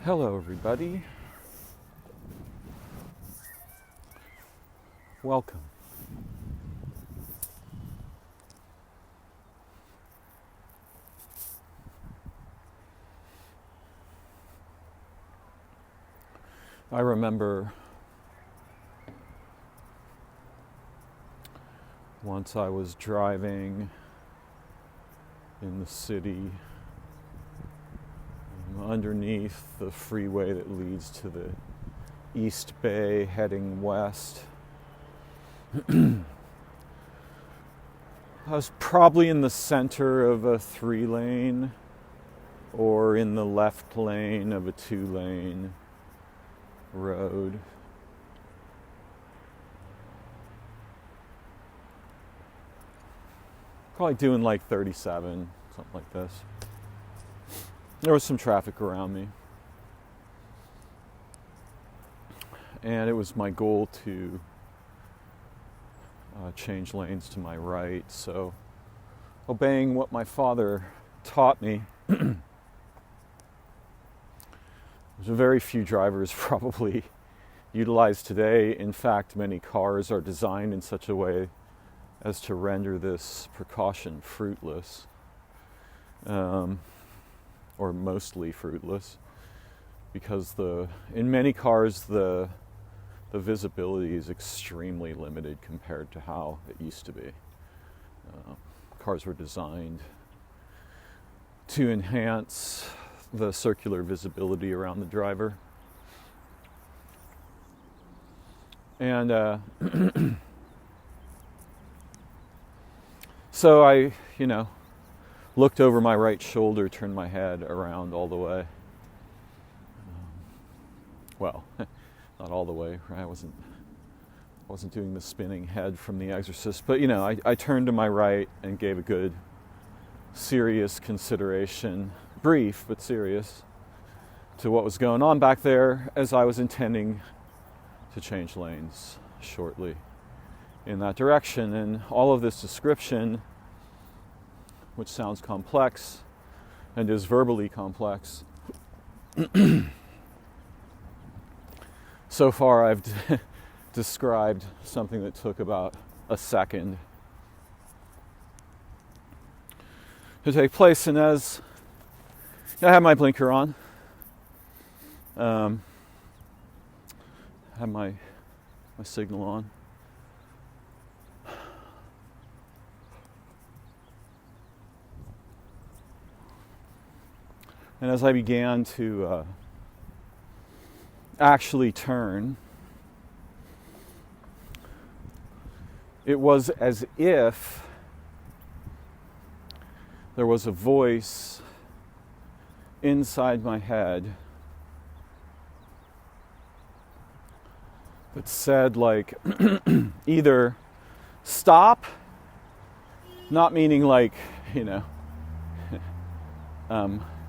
Hello everybody, welcome. I remember once I was driving in the city underneath the freeway that leads to the East Bay heading west. I was probably in the center of a 3-lane or in the left lane of a 2-lane road. Probably doing like 37, something like this. There was some traffic around me. And it was my goal to change lanes to my right. So, obeying what my father taught me, there's very few drivers probably utilize today. In fact, many cars are designed in such a way as to render this precaution fruitless. Or mostly fruitless, because in many cars the visibility is extremely limited compared to how it used to be. Cars were designed to enhance the circular visibility around the driver. And so I, looked over my right shoulder, turned my head around all the way. Well, not all the way. I wasn't doing the spinning head from The Exorcist, but I turned to my right and gave a good, serious consideration, brief but serious, to what was going on back there, as I was intending to change lanes shortly in that direction. And all of this description, which sounds complex and is verbally complex. So far I've described something that took about a second to take place. And as I have my blinker on, have my signal on, and as I began to actually turn, it was as if there was a voice inside my head that said, like, either stop, not meaning like,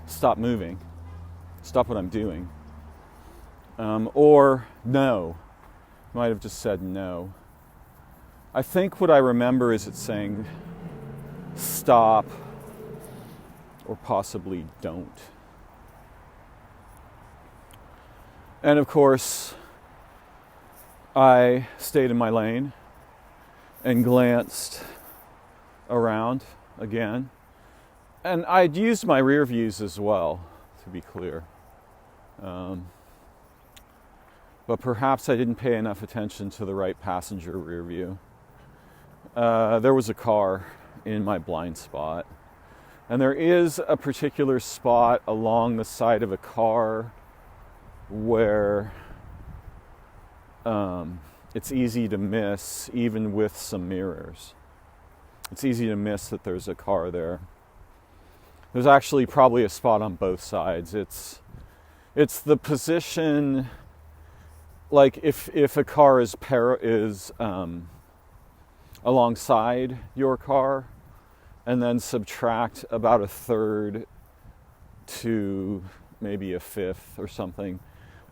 stop moving, stop what I'm doing, or no. Might have just said no. I think what I remember is it saying stop or possibly don't. And of course, I stayed in my lane and glanced around again. And I'd used my rear views as well, to be clear. But perhaps I didn't pay enough attention to the right passenger rear view. There was a car in my blind spot. And there is a particular spot along the side of a car where it's easy to miss, even with some mirrors. It's easy to miss that there's a car there. There's actually probably a spot on both sides. It's the position, like if a car is alongside your car, and then subtract about a third to maybe a fifth or something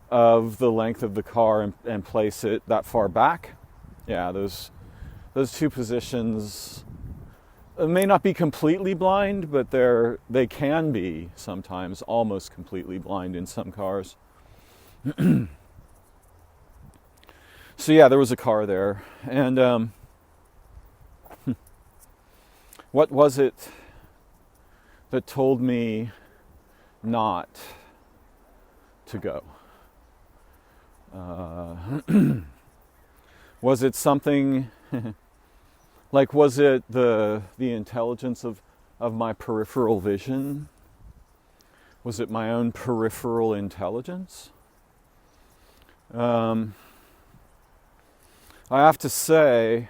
of the length of the car and place it that far back. Yeah, those two positions may not be completely blind, but they can be sometimes almost completely blind in some cars. So yeah, there was a car there, and what was it that told me not to go? Was it something like, was it the intelligence of my peripheral vision? Was it my own peripheral intelligence? I have to say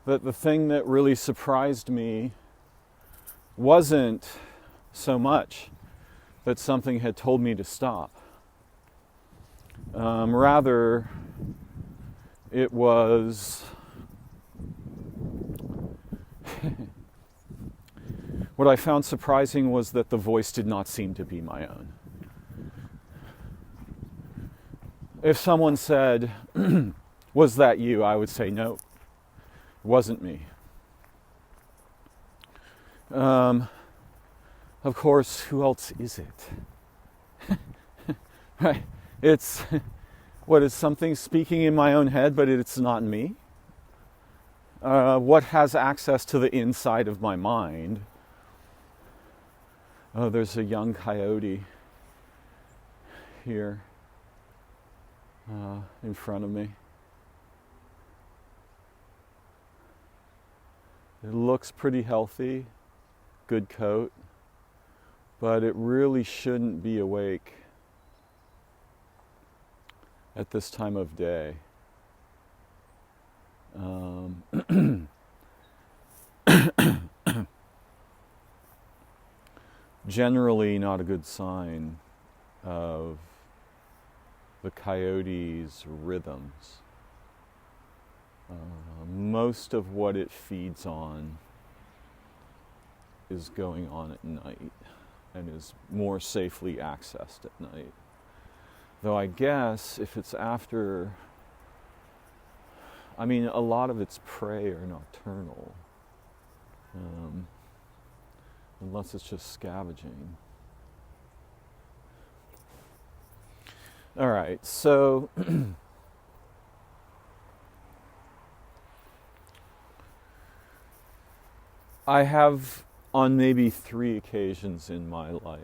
that the thing that really surprised me wasn't so much that something had told me to stop. Rather, it was what I found surprising was that the voice did not seem to be my own. If someone said, "Was that you?" I would say, "No, it wasn't me." Of course, who else is it? Right? It's, what is something speaking in my own head, but it's not me? What has access to the inside of my mind? Oh, there's a young coyote here in front of me. It looks pretty healthy, good coat, but it really shouldn't be awake at this time of day. Generally not a good sign of the coyote's rhythms. Most of what it feeds on is going on at night and is more safely accessed at night. Though I guess if it's after, I mean, a lot of its prey are nocturnal, unless it's just scavenging. All right, so I have, on maybe 3 occasions in my life,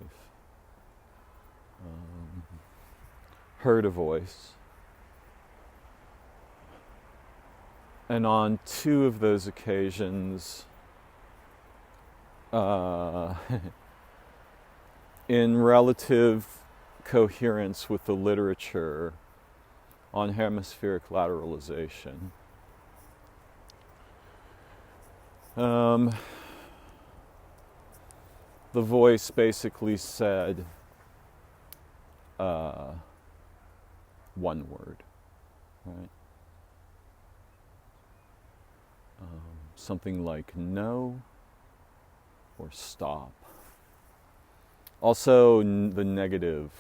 heard a voice. And on 2 of those occasions, in relative coherence with the literature on hemispheric lateralization. The voice basically said one word, right? Something like no or stop. Also, the negative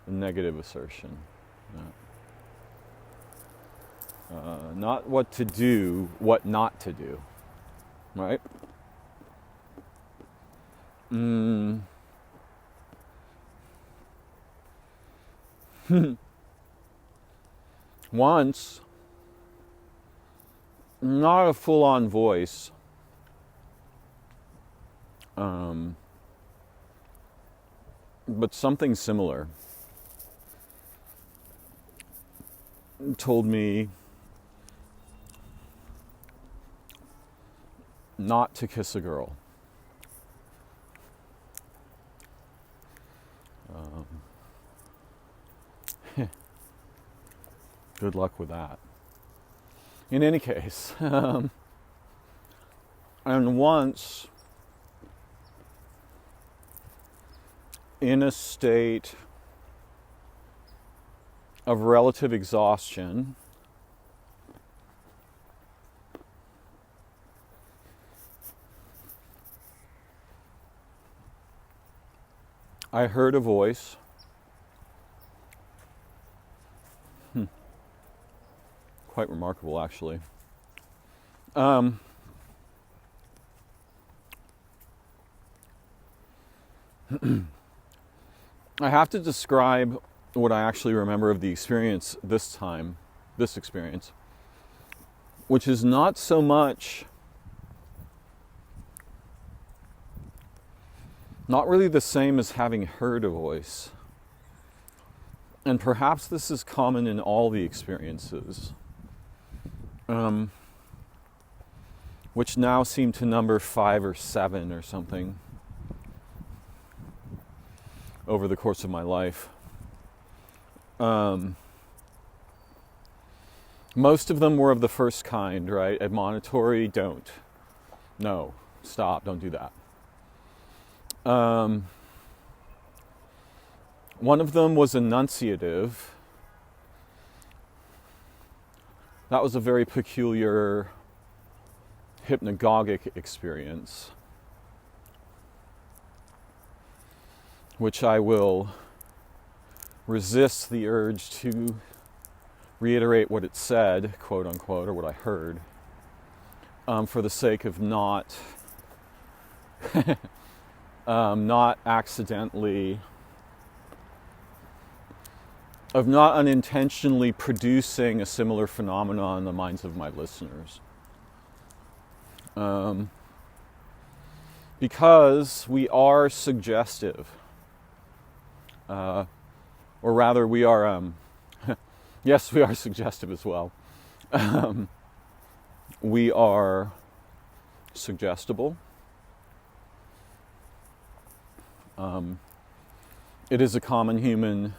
assertion. Not what to do, what not to do, right? Once, not a full-on voice, but something similar, told me not to kiss a girl. Good luck with that. In any case, and once, in a state of relative exhaustion, I heard a voice. Quite remarkable, actually. Um, I have to describe what I actually remember of the experience this time, this experience, which is not so much, not really the same as having heard a voice. And perhaps this is common in all the experiences, which now seem to number 5 or 7 or something over the course of my life. Most of them were of the first kind, right? Admonitory, don't. No, stop, don't do that. One of them was enunciative. That was a very peculiar hypnagogic experience, which I will resist the urge to reiterate what it said, quote unquote, or what I heard, for the sake of not not accidentally, of not unintentionally producing a similar phenomenon in the minds of my listeners. Because we are suggestive. Or rather, we are, yes, we are suggestive as well. We are suggestible. It is a common human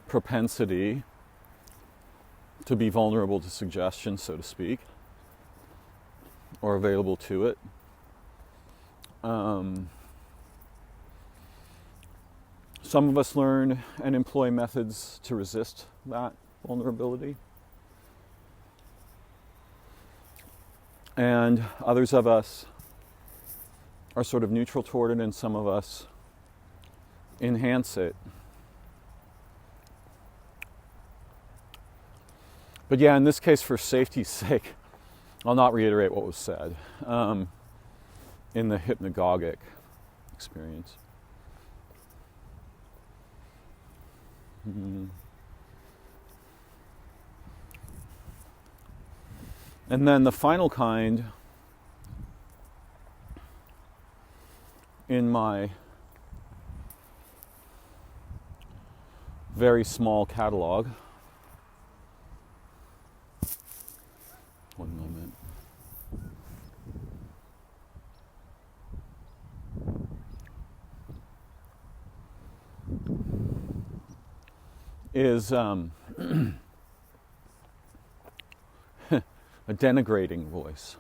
propensity to be vulnerable to suggestion, so to speak, or available to it. Some of us learn and employ methods to resist that vulnerability. And others of us are sort of neutral toward it, and some of us enhance it. But yeah, in this case, for safety's sake, I'll not reiterate what was said in the hypnagogic experience. And then the final kind in my very small catalog. One moment. Is a denigrating voice.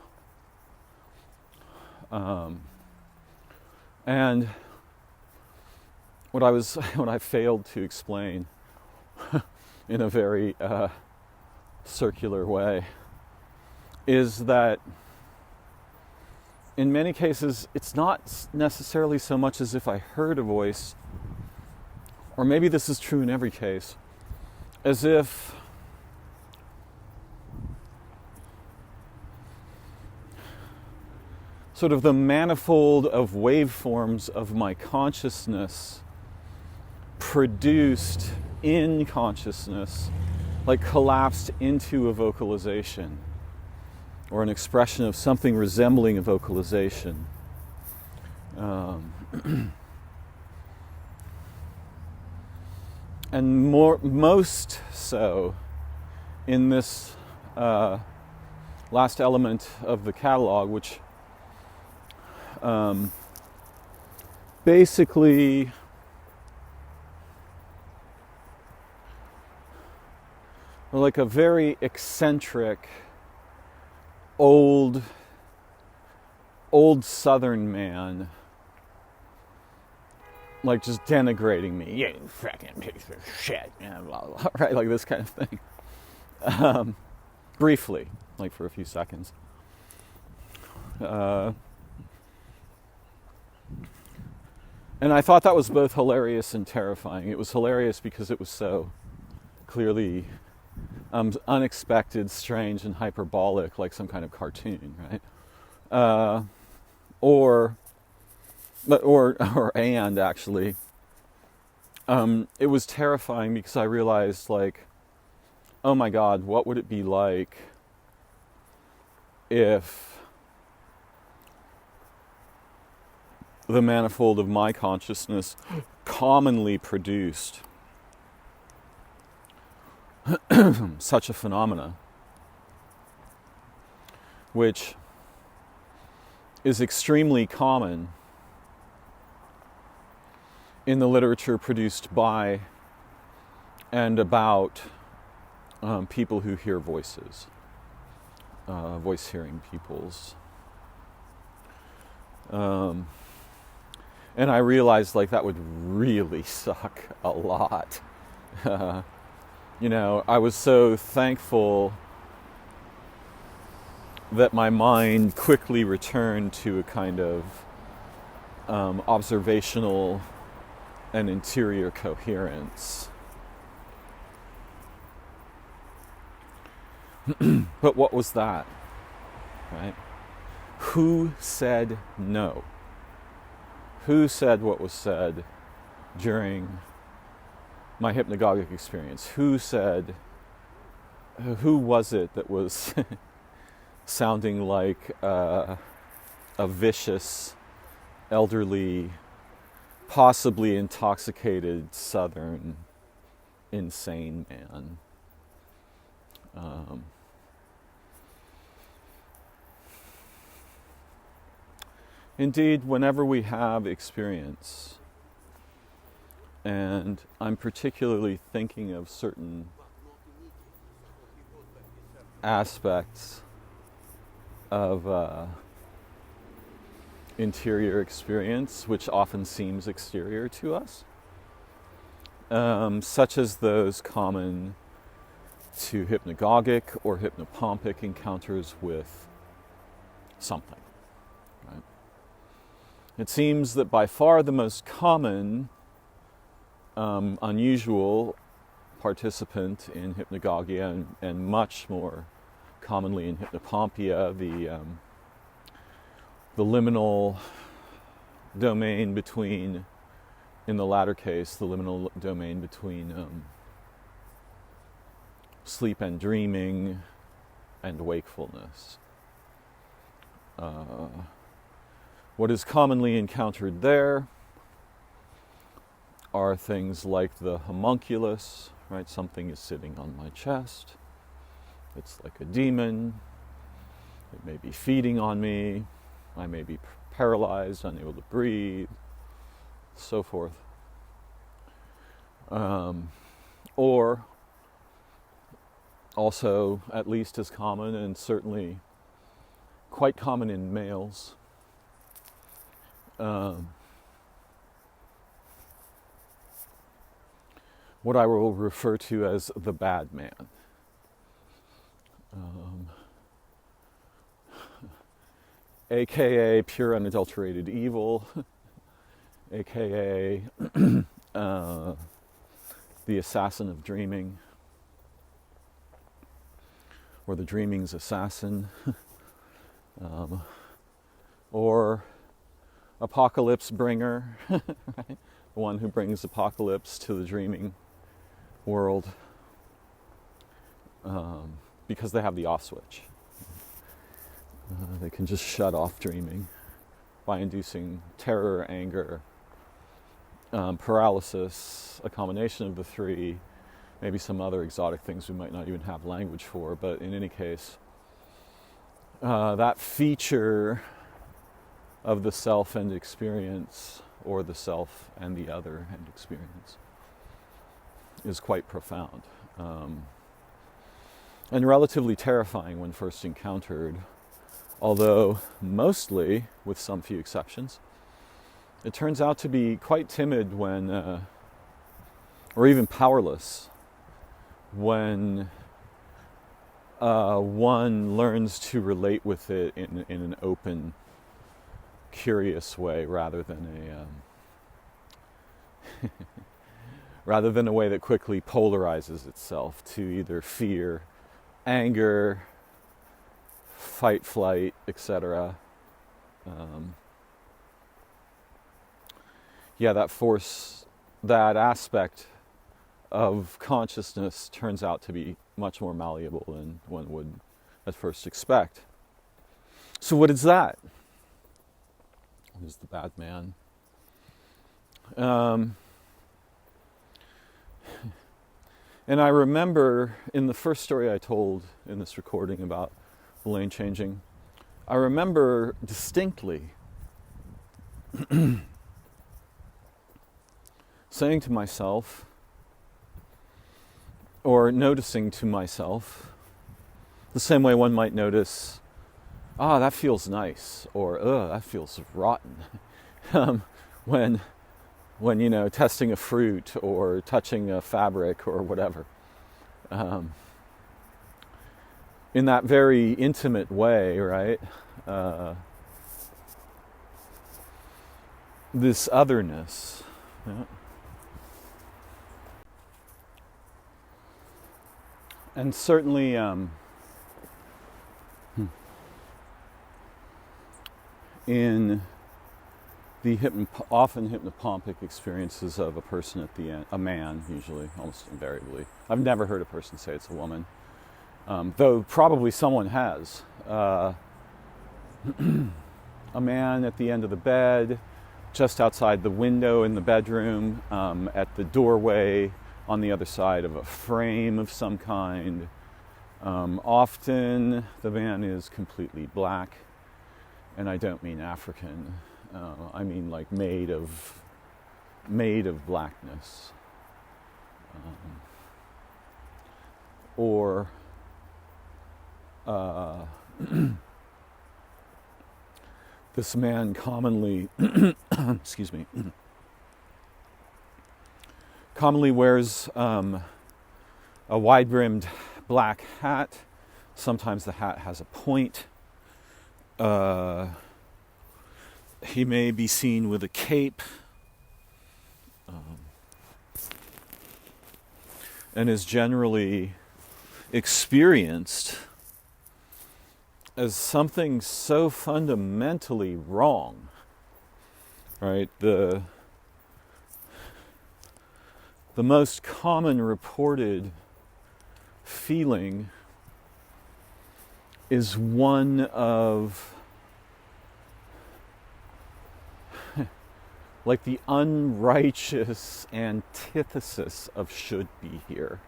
And what I failed to explain in a very circular way is that in many cases it's not necessarily so much as if I heard a voice, or maybe this is true in every case, as if sort of the manifold of waveforms of my consciousness produced in consciousness, like collapsed into a vocalization or an expression of something resembling a vocalization. And most so in this last element of the catalog, which basically like a very eccentric old Southern man, like just denigrating me. Yeah, you fucking piece of shit. Yeah, blah, blah, right? Like this kind of thing. Briefly, like for a few seconds. And I thought that was both hilarious and terrifying. It was hilarious because it was so clearly unexpected, strange, and hyperbolic, like some kind of cartoon, right? Or actually, it was terrifying because I realized, like, oh my God, what would it be like if the manifold of my consciousness commonly produced such a phenomena, which is extremely common in the literature produced by and about people who hear voices, voice-hearing peoples. And I realized, like, that would really suck a lot. You know, I was so thankful that my mind quickly returned to a kind of observational and interior coherence. But what was that? Right? Who said no? Who said what was said during my hypnagogic experience? Who was it that was sounding like a vicious, elderly, possibly intoxicated Southern insane man? Indeed, whenever we have experience, and I'm particularly thinking of certain aspects of interior experience, which often seems exterior to us, such as those common to hypnagogic or hypnopompic encounters with something. Right? It seems that by far the most common, unusual participant in hypnagogia, and much more commonly in hypnopompia, the liminal domain between, in the latter case, the liminal domain between sleep and dreaming and wakefulness. What is commonly encountered there are things like the homunculus, right? Something is sitting on my chest. It's like a demon. It may be feeding on me. I may be paralyzed, unable to breathe, so forth. Or also, at least as common, and certainly quite common in males, what I will refer to as the bad man. AKA pure unadulterated evil, AKA the assassin of dreaming, or the dreaming's assassin, or apocalypse bringer, right? The one who brings apocalypse to the dreaming world, because they have the off switch. They can just shut off dreaming by inducing terror, anger, paralysis, a combination of the three, maybe some other exotic things we might not even have language for, but in any case, that feature of the self and experience, or the self and the other and experience, is quite profound, and relatively terrifying when first encountered, although mostly, with some few exceptions, it turns out to be quite timid when, or even powerless, when one learns to relate with it in an open, curious way, rather than rather than a way that quickly polarizes itself to either fear, anger, fight, flight, etc. That aspect of consciousness turns out to be much more malleable than one would at first expect. So what is that? What is the bad man? And I remember in the first story I told in this recording about the lane changing, I remember distinctly saying to myself, or noticing to myself, the same way one might notice, that feels nice, or that feels rotten, when testing a fruit or touching a fabric or whatever. In that very intimate way, right? This otherness. Yeah. And certainly, in the often hypnopompic experiences of a person at the end, a man usually, almost invariably. I've never heard a person say it's a woman, though probably someone has. A man at the end of the bed, just outside the window in the bedroom, at the doorway, on the other side of a frame of some kind. Often the man is completely black, and I don't mean African. I mean like made of blackness. Or this man commonly excuse me, commonly wears a wide-brimmed black hat. Sometimes the hat has a point. He may be seen with a cape, and is generally experienced as something so fundamentally wrong, right? The most common reported feeling is one of like the unrighteous antithesis of should be here.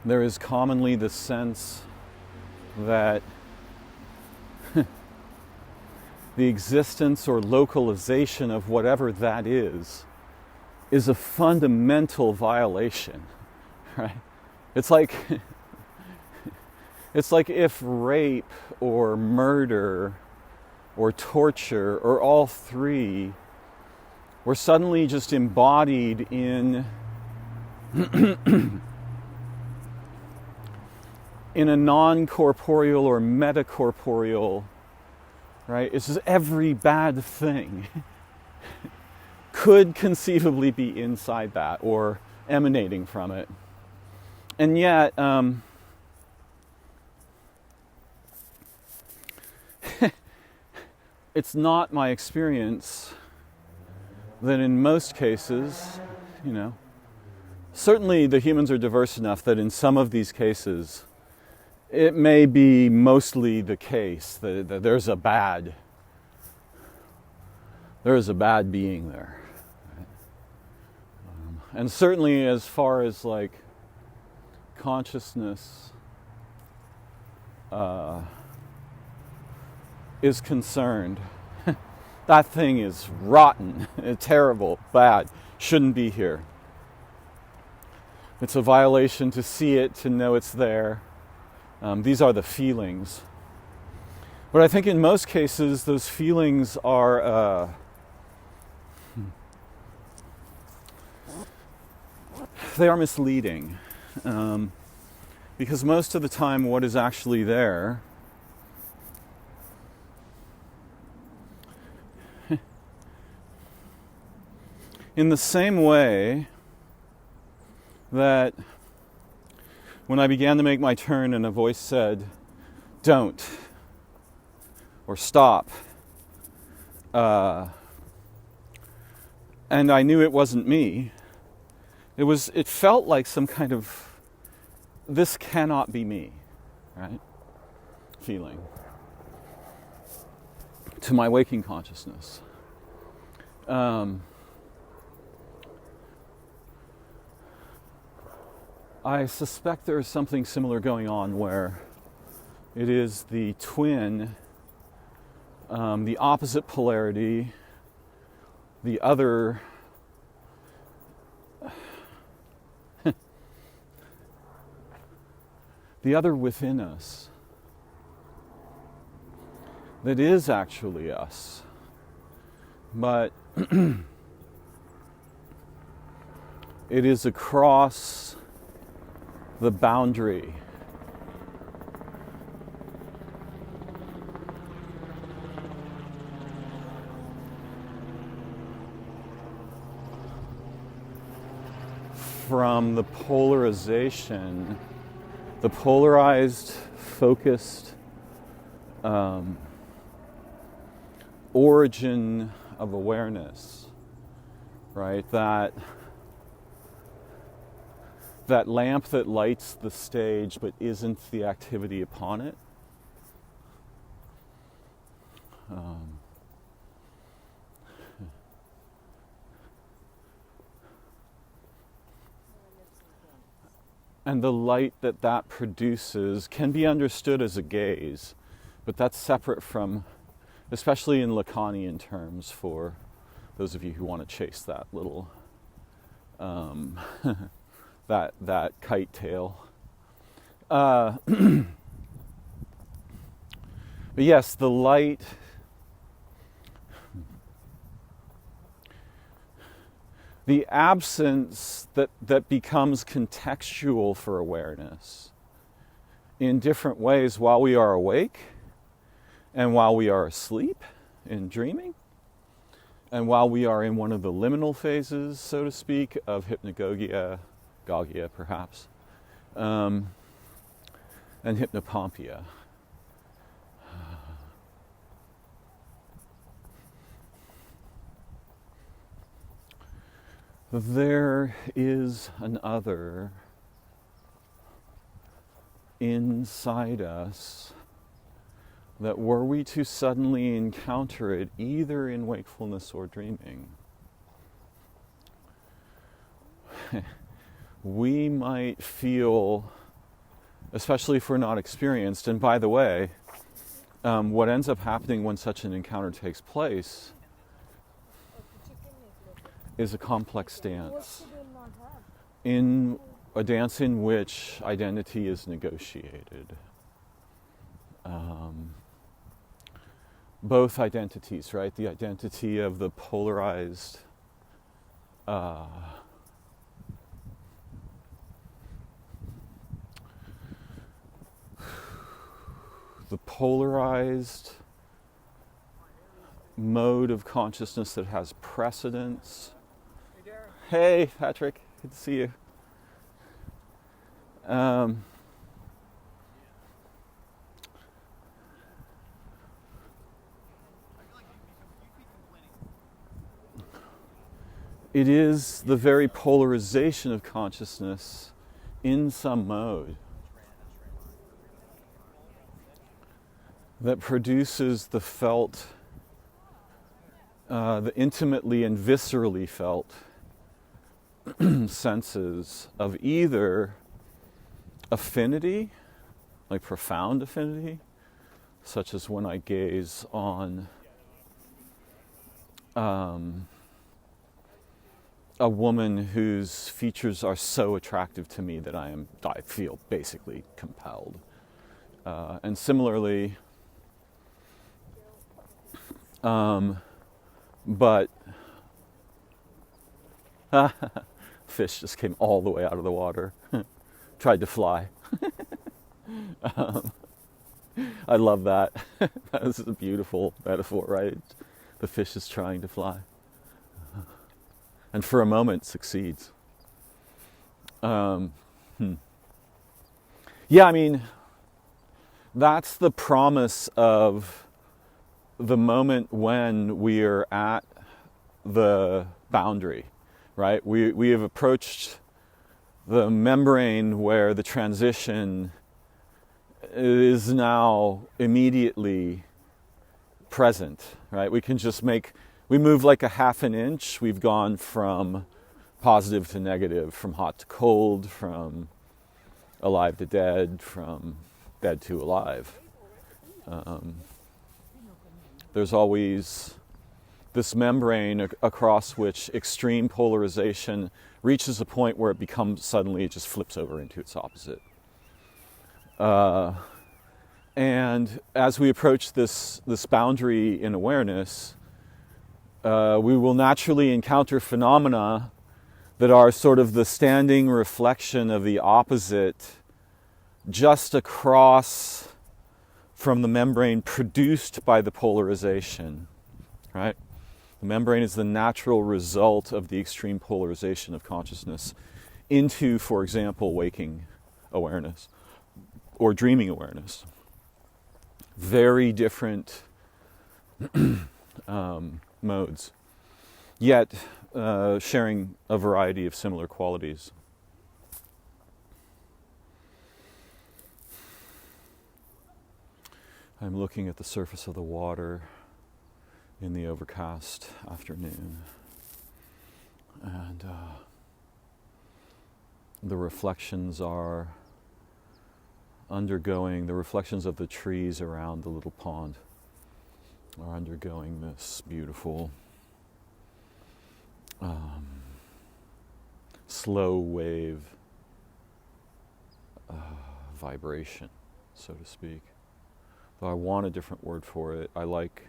There is commonly the sense that the existence or localization of whatever that is a fundamental violation, right? It's like if rape or murder or torture or all three were suddenly just embodied in in a non-corporeal or metacorporeal, right? It's just every bad thing could conceivably be inside that or emanating from it. And yet, it's not my experience that in most cases, certainly the humans are diverse enough that in some of these cases, it may be mostly the case that there's a bad being there. And certainly as far as like consciousness is concerned, that thing is rotten, terrible, bad, shouldn't be here. It's a violation to see it, to know it's there. These are the feelings. But I think in most cases, those feelings are they are misleading, because most of the time, what is actually there in the same way that when I began to make my turn and a voice said, "Don't," or "Stop," and I knew it wasn't me, it felt like some kind of, this cannot be me, right? Feeling to my waking consciousness. I suspect there is something similar going on where it is the twin, the opposite polarity, the other the other within us that is actually us, but it is across the boundary from the polarization, the polarized, focused origin of awareness, right? That lamp that lights the stage but isn't the activity upon it. And the light that produces can be understood as a gaze, but that's separate from, especially in Lacanian terms, for those of you who want to chase that little that kite tail. But yes, the light, the absence that becomes contextual for awareness in different ways while we are awake and while we are asleep in dreaming and while we are in one of the liminal phases, so to speak, of hypnagogia, Gaugia perhaps, and hypnopompia. There is an other inside us that, were we to suddenly encounter it, either in wakefulness or dreaming, we might feel, especially if we're not experienced, and by the way, what ends up happening when such an encounter takes place is a complex dance. In a dance in which identity is negotiated. Both identities, right? The identity of the polarized mode of consciousness that has precedence. Hey, Patrick, good to see you. It is the very polarization of consciousness in some mode that produces the felt, the intimately and viscerally felt senses of either affinity, like profound affinity, such as when I gaze on a woman whose features are so attractive to me that I feel basically compelled. And similarly, But fish just came all the way out of the water. Tried to fly. I love that. That is a beautiful metaphor, right? The fish is trying to fly. And for a moment succeeds. Yeah, I mean, that's the promise of the moment when we're at the boundary, right? We have approached the membrane where the transition is now immediately present, right? We can just we move like a half an inch. We've gone from positive to negative, from hot to cold, from alive to dead, from dead to alive. There's always this membrane across which extreme polarization reaches a point where it suddenly it just flips over into its opposite. And as we approach this boundary in awareness, we will naturally encounter phenomena that are sort of the standing reflection of the opposite just across from the membrane produced by the polarization, right? The membrane is the natural result of the extreme polarization of consciousness into, for example, waking awareness or dreaming awareness. Very different modes, yet sharing a variety of similar qualities. I'm looking at the surface of the water in the overcast afternoon, and the reflections of the trees around the little pond are undergoing this beautiful slow wave vibration, so to speak. Though I want a different word for it. I like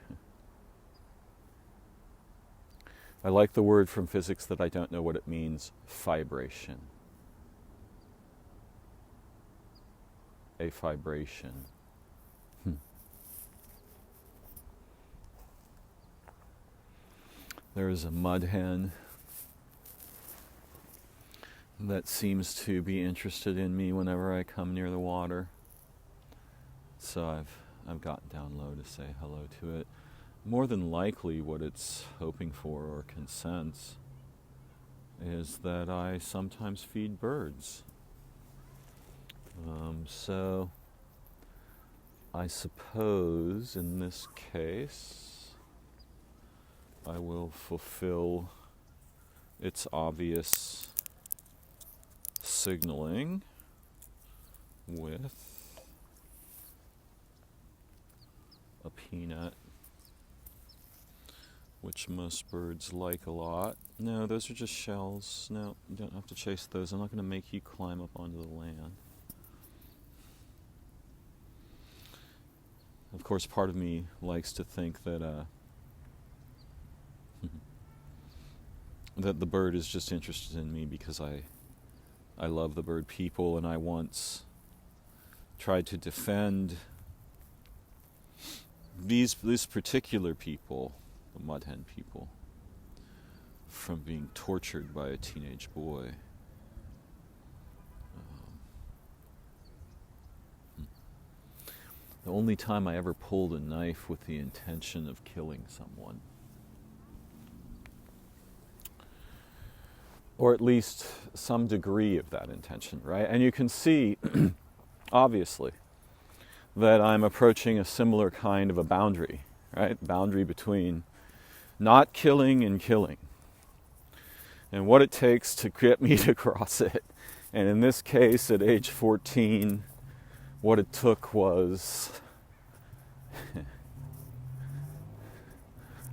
the word from physics that I don't know what it means, vibration. A vibration. There is a mud hen that seems to be interested in me whenever I come near the water. So I've gotten down low to say hello to it. More than likely what it's hoping for or can sense is that I sometimes feed birds. So I suppose in this case I will fulfill its obvious signaling with a peanut, which most birds like a lot. No, those are just shells. No, you don't have to chase those. I'm not going to make you climb up onto the land. Of course, part of me likes to think that that the bird is just interested in me because I love the bird people, and I once tried to defend these particular people, the mud hen people, from being tortured by a teenage boy. The only time I ever pulled a knife with the intention of killing someone. Or at least some degree of that intention, right? And you can see, obviously, that I'm approaching a similar kind of a boundary, right? Boundary between not killing and killing. And what it takes to get me to cross it. And in this case, at age 14, what it took was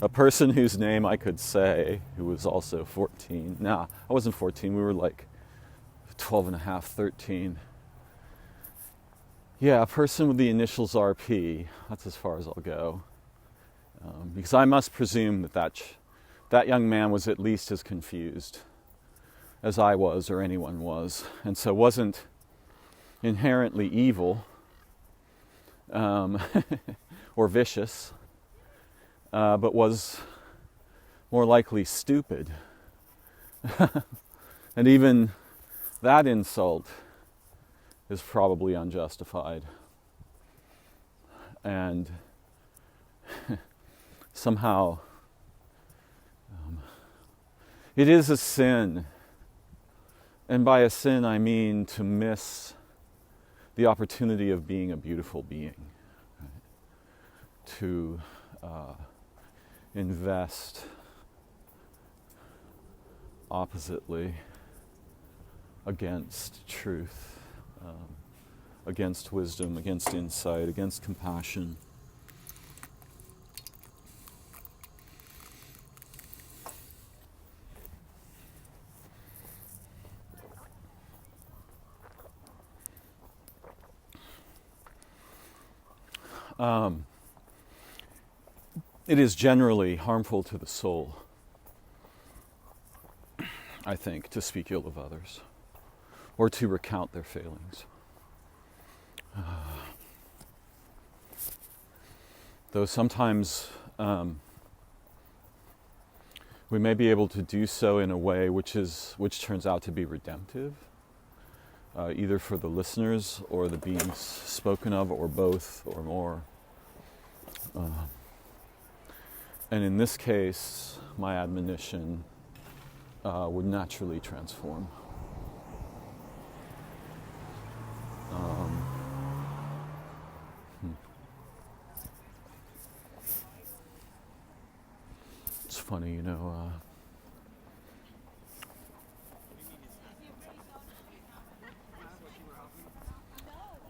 a person whose name I could say, who was also 14. Nah, I wasn't 14, we were like 12 and a half, 13. Yeah, a person with the initials RP, that's as far as I'll go. Because I must presume that young man was at least as confused as I was or anyone was, and so wasn't inherently evil or vicious, but was more likely stupid. And even that insult is probably unjustified. And somehow it is a sin. And by a sin I mean to miss the opportunity of being a beautiful being, right? To invest oppositely against truth, against wisdom, against insight, against compassion. It is generally harmful to the soul, I think, to speak ill of others or to recount their failings. Though sometimes we may be able to do so in a way which turns out to be redemptive, either for the listeners or the beings spoken of, or both or more. And in this case, my admonition would naturally transform. It's funny,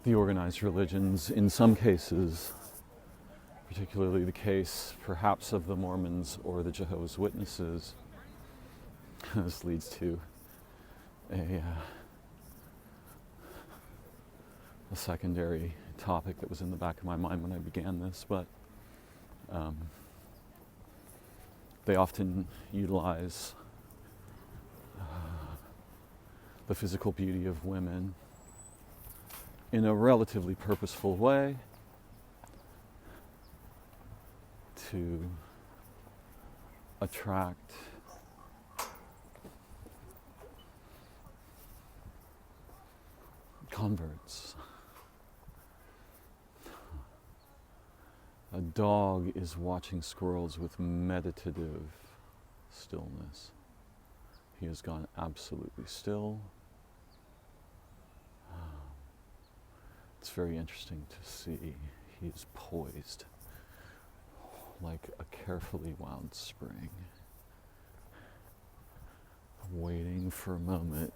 the organized religions, in some cases, particularly the case perhaps of the Mormons or the Jehovah's Witnesses, this leads to a secondary topic that was in the back of my mind when I began this, but they often utilize the physical beauty of women in a relatively purposeful way to attract converts. A dog is watching squirrels with meditative stillness. He has gone absolutely still. It's very interesting to see. He is poised like a carefully wound spring, waiting for a moment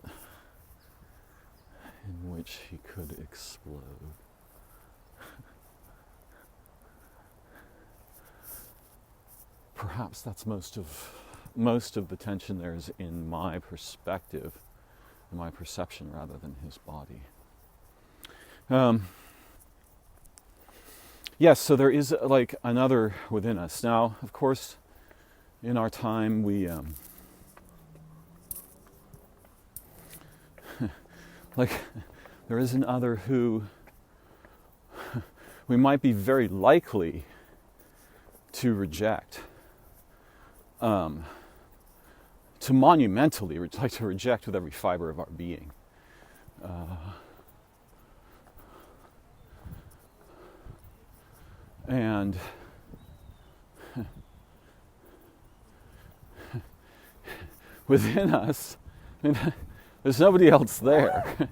in which he could explode. Perhaps that's most of the tension there is in my perspective, in my perception, rather than his body. Yes, so there is like another within us. Now, of course, in our time we like there is an other who we might be very likely to reject, to monumentally to reject with every fiber of our being. And within us, there's nobody else there,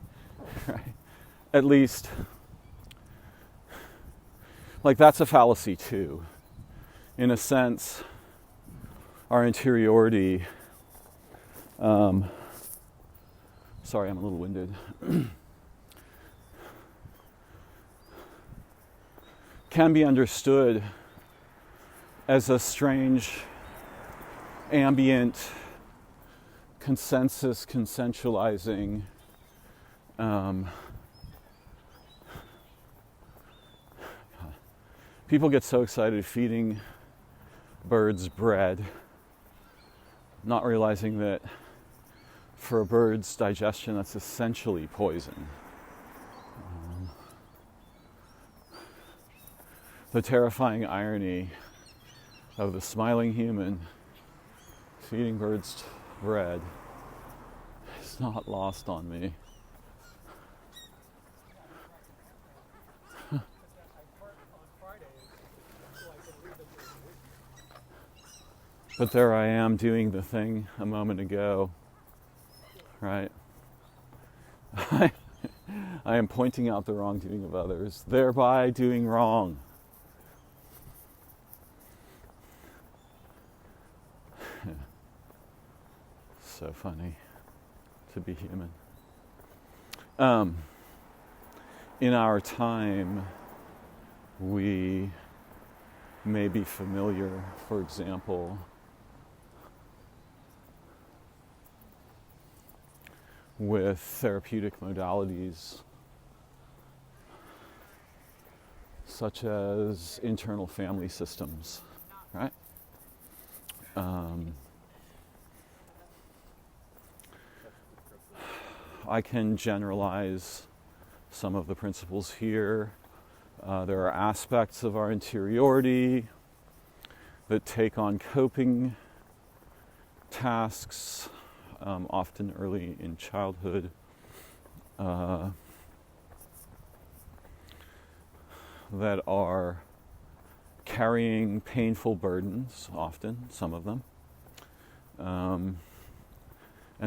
right? At least, like that's a fallacy too. In a sense, our interiority, sorry, I'm a little winded, can be understood as a strange, ambient, consensus, consensualizing, people get so excited feeding bird's bread, not realizing that for a bird's digestion, that's essentially poison. The terrifying irony of the smiling human feeding birds bread is not lost on me. But there I am doing the thing a moment ago, right? I am pointing out the wrongdoing of others, thereby doing wrong. So funny to be human. In our time, we may be familiar, for example, with therapeutic modalities such as internal family systems, right? I can generalize some of the principles here. There are aspects of our interiority that take on coping tasks, often early in childhood, that are carrying painful burdens, often, some of them, and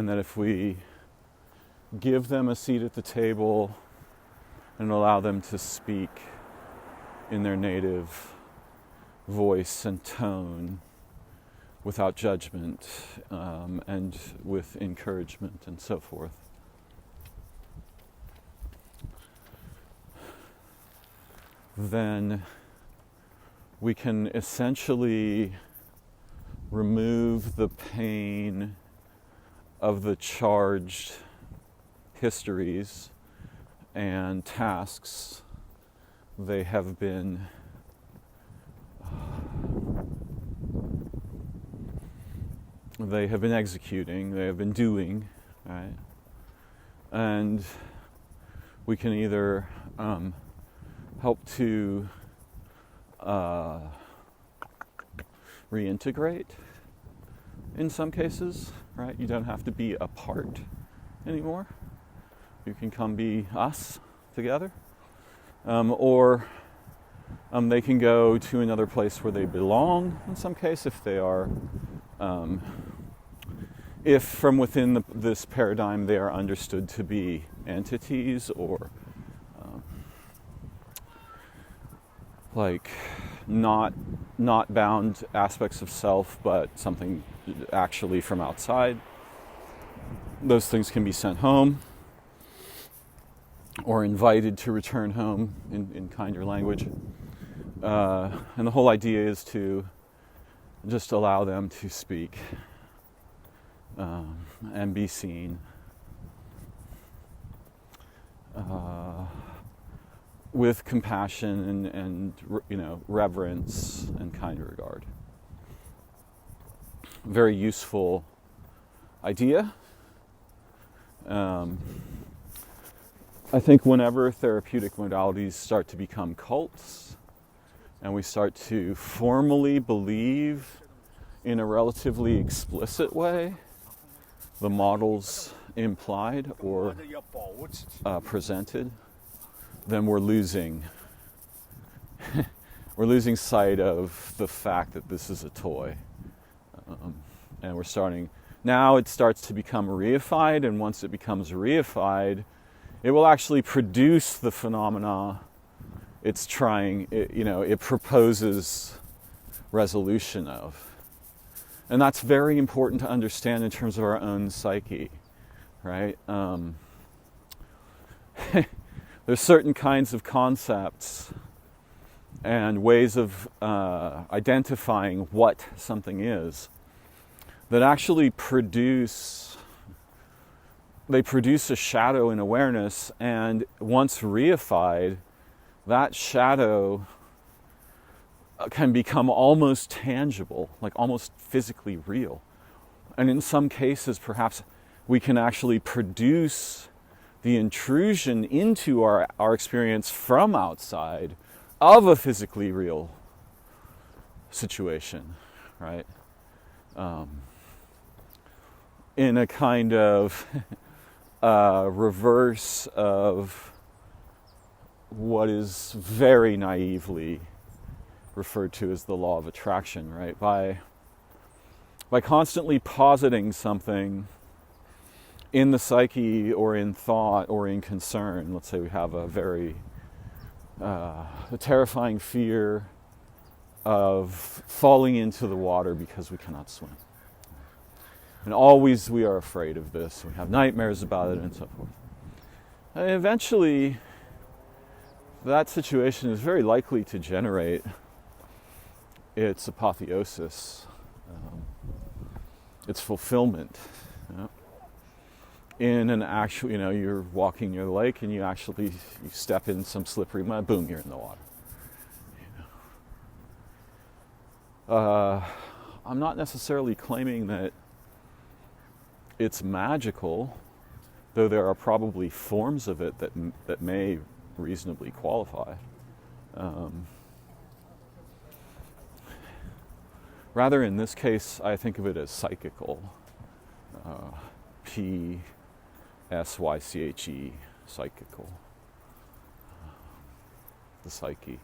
that if we give them a seat at the table and allow them to speak in their native voice and tone without judgment, and with encouragement and so forth, then we can essentially remove the pain of the charged histories and tasks they have been executing, they have been doing, right? And we can either help to reintegrate in some cases, right? You don't have to be apart anymore. You can come be us together. Or they can go to another place where they belong in some case if they are, if from within this paradigm they are understood to be entities or like not bound aspects of self, but something actually from outside. Those things can be sent home or invited to return home in kinder language. And the whole idea is to just allow them to speak and be seen with compassion and reverence and kind regard. Very useful idea. I think whenever therapeutic modalities start to become cults and we start to formally believe in a relatively explicit way the models implied or presented, then we're losing sight of the fact that this is a toy. And we're starting, now it starts to become reified, and once it becomes reified, it will actually produce the phenomena it's trying, it proposes resolution of. And that's very important to understand in terms of our own psyche, right? There's certain kinds of concepts and ways of identifying what something is that actually produce a shadow in awareness, and once reified, that shadow can become almost tangible, like almost physically real. And in some cases, perhaps we can actually produce the intrusion into our experience from outside of a physically real situation, right? In a kind of reverse of what is very naively referred to as the law of attraction, right? By constantly positing something in the psyche or in thought or in concern. Let's say we have a terrifying fear of falling into the water because we cannot swim. And always we are afraid of this. We have nightmares about it and so forth. And eventually, that situation is very likely to generate its apotheosis, its fulfillment. In an actual, you're walking near the lake and you step in some slippery mud, boom, you're in the water. I'm not necessarily claiming that it's magical, though there are probably forms of it that may reasonably qualify. Rather, in this case, I think of it as psychical. P-S-Y-C-H-E, psychical. The psyche.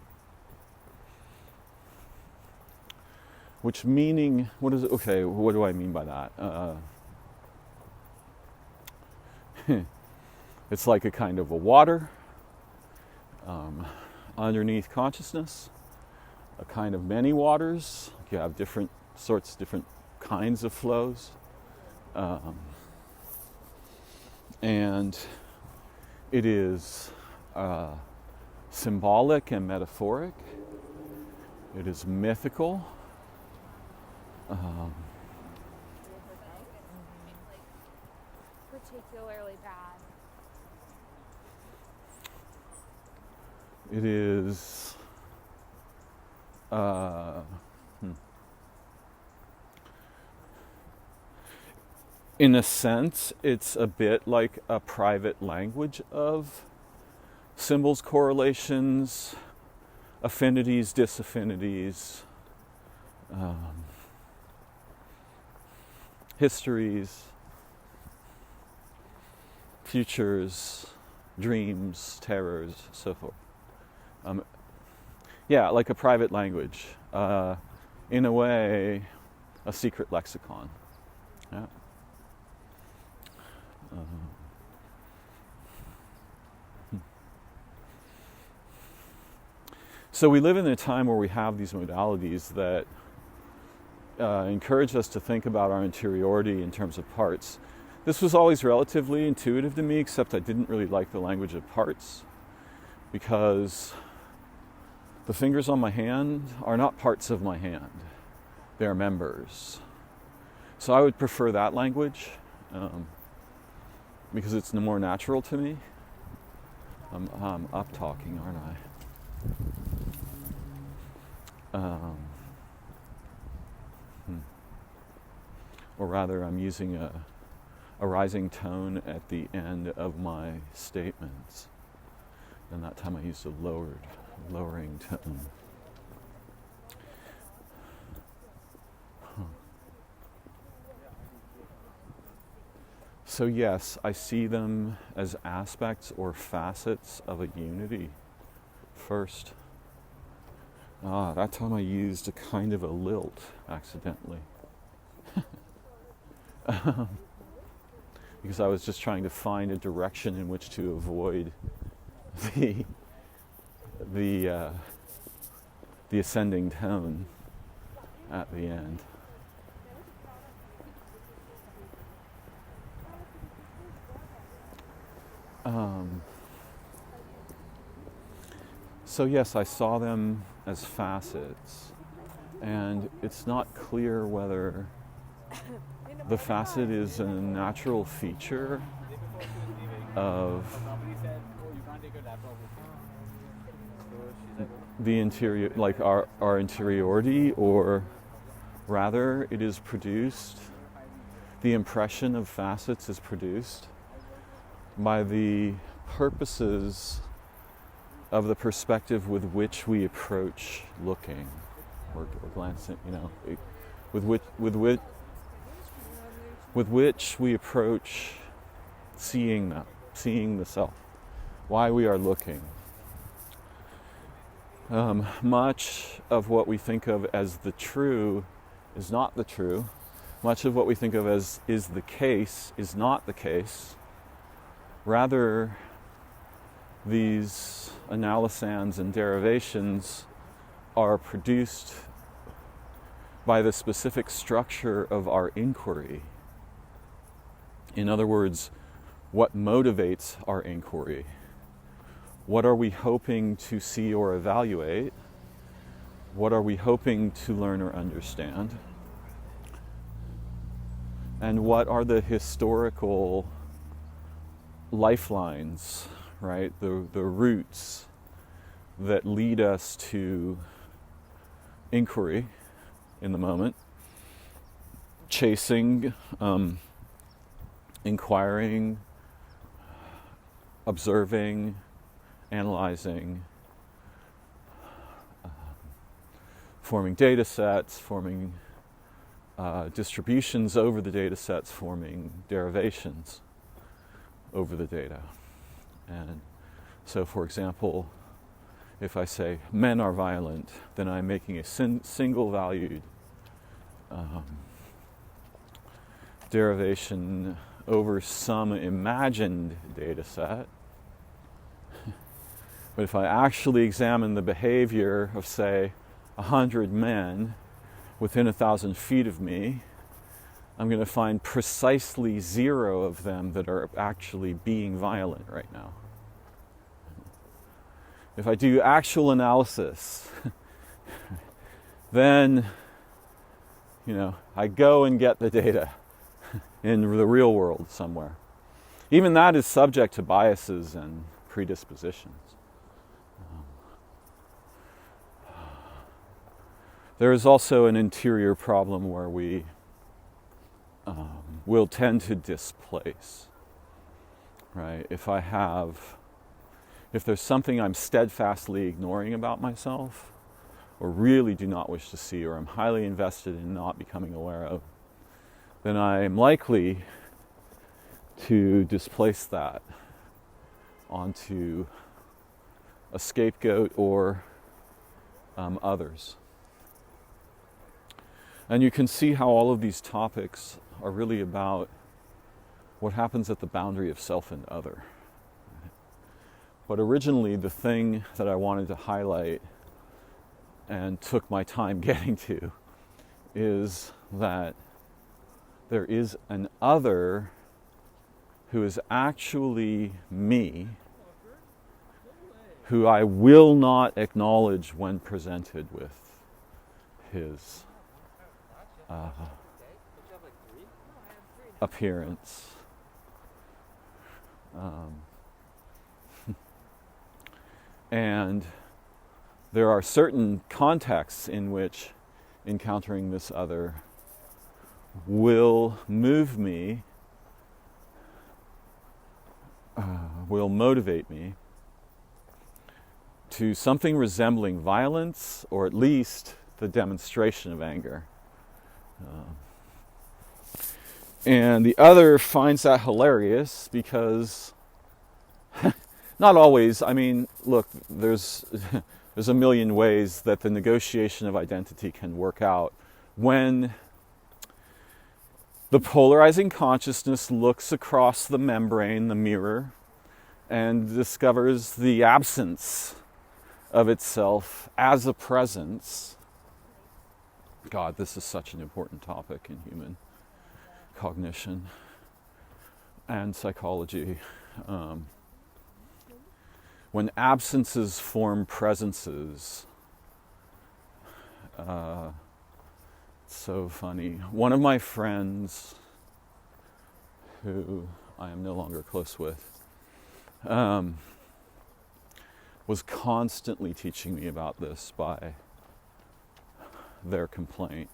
Which meaning, what is it? Okay, what do I mean by that? It's like a kind of a water underneath consciousness, a kind of many waters. You have different kinds of flows. And it is symbolic and metaphoric. It is mythical. Particularly bad. It is in a sense, it's a bit like a private language of symbols, correlations, affinities, disaffinities, histories, futures, dreams, terrors, so forth. Like a private language. In a way, a secret lexicon. Yeah. So we live in a time where we have these modalities that encourage us to think about our interiority in terms of parts. This was always relatively intuitive to me, except I didn't really like the language of parts, because the fingers on my hand are not parts of my hand. They're members. So I would prefer that language, because it's more natural to me. I'm up talking, aren't I? Or rather, I'm using a rising tone at the end of my statements. And that time I used a lowering tone. So yes, I see them as aspects or facets of a unity first. That time I used a kind of a lilt accidentally. Because I was just trying to find a direction in which to avoid the ascending tone at the end. So yes, I saw them as facets, and it's not clear whether the facet is a natural feature of the interior, like our interiority, or rather it is produced, the impression of facets is produced by the purposes of the perspective with which we approach looking or glancing, with which we approach seeing the self, why we are looking. Much of what we think of as the true is not the true. Much of what we think of as is the case is not the case. Rather, these analysands and derivations are produced by the specific structure of our inquiry. In other words, what motivates our inquiry? What are we hoping to see or evaluate? What are we hoping to learn or understand? And what are the historical lifelines, right? The roots that lead us to inquiry in the moment, chasing, inquiring, observing, analyzing, forming data sets, forming distributions over the data sets, forming derivations over the data. And so, for example, if I say men are violent, then I'm making a single valued derivation over some imagined data set. But if I actually examine the behavior of, say, 100 men within 1,000 feet of me, I'm going to find precisely 0 of them that are actually being violent right now. If I do actual analysis, then, I go and get the data in the real world somewhere. Even that is subject to biases and predispositions. There is also an interior problem where we will tend to displace, right? If there's something I'm steadfastly ignoring about myself, or really do not wish to see, or I'm highly invested in not becoming aware of, then I'm likely to displace that onto a scapegoat or others. And you can see how all of these topics are really about what happens at the boundary of self and other. But originally, the thing that I wanted to highlight and took my time getting to is that there is an other who is actually me, who I will not acknowledge when presented with his appearance. And there are certain contexts in which encountering this other will move me, will motivate me to something resembling violence, or at least the demonstration of anger. And the other finds that hilarious because, not always, look, there's a million ways that the negotiation of identity can work out when the polarizing consciousness looks across the membrane, the mirror, and discovers the absence of itself as a presence. God, this is such an important topic in human cognition and psychology. When absences form presences, it's so funny. One of my friends, who I am no longer close with, was constantly teaching me about this by their complaint,